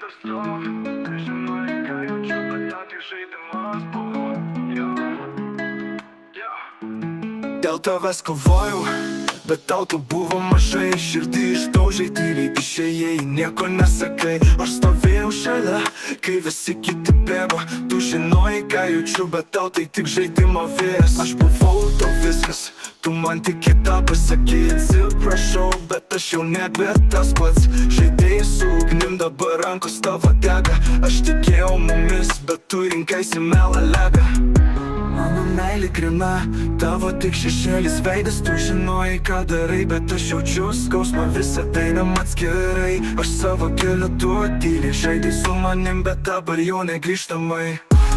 katastrofa. Nežinai, ką jaučiu, bet tau tik žaidimas buvo. Dėl tavęs kovojau, bet tau tu buvo mažai. Širdį išdaužai, tyliai išėjai, nieko nesakai. Aš stovėjau šalia, kai visi kiti bėgo. Tu žinojai, ką jaučiu, bet tau tai tik žaidimo vėjas. Aš buvau to viskas, tu man tik kitą pasakei. Atsiprašau, bet aš jau nebe tas pats. Žaidėjai su ugnim, dabar rankos tavo dega. Aš tikėjau mumis, bet tu rinkaisi melą legą. Mano meilė grina, tavo tik šešėlis veidas. Tu žinojai, ką darai, bet aš jaučiu skausmą. Visą einam atskirai, aš savo keliu tu tyliai. Žaidai su manim, bet dabar jau negrįžtamai.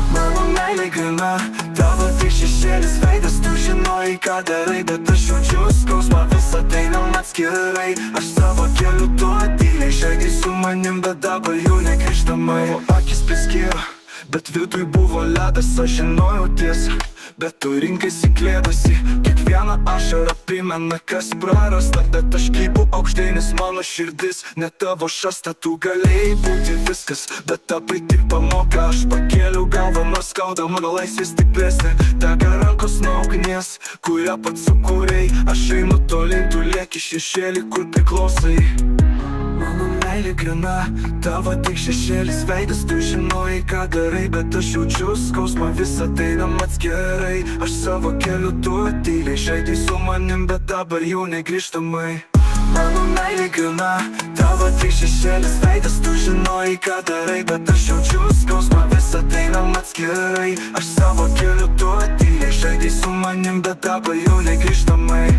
Mano meilė grina, tavo tik šešėlis veidas. Tu žinojai, ką darai, bet aš jaučiu skausmą. Visą einam atskirai, aš savo keliu tu tyliai. Žaidai su manim, bet dabar jau negrįžtamai. Tavo akis priskiro, bet viduj buvo ledas, aš žinojau tiesą. Bet tu rinkaisi klėdosi, kiekvieną ašarą primena, kas prarasta. Bet aš kybu aukštai, nes mano širdis ne tavo šasta. Tu galėjai būti viskas, bet tapai tik pamoka. Aš pakėliau galvą, nors skauda, mano laisvė stipresnė. Dega rankos nuo ugnies, kurią pats sukūrei. Aš einu tolyn, tu lieki šešėlį, kur priklausai. Mano meilė grina, tavo tik šešėlis veidas. Tu žinojai, ką darai, bet aš jaučiu skausmą. Visą einam atskirai, aš savo keliu tu tyliai. Žaidai su manim, bet dabar jau negrįžtamai. Mano meilė grina, tavo tik šešėlis veidas. Tu žinojai, ką darai, bet aš jaučiu skausmą. Visą einam atskirai, aš savo keliu tu tyliai. Žaidai su manim, bet dabar jau negrįžtamai.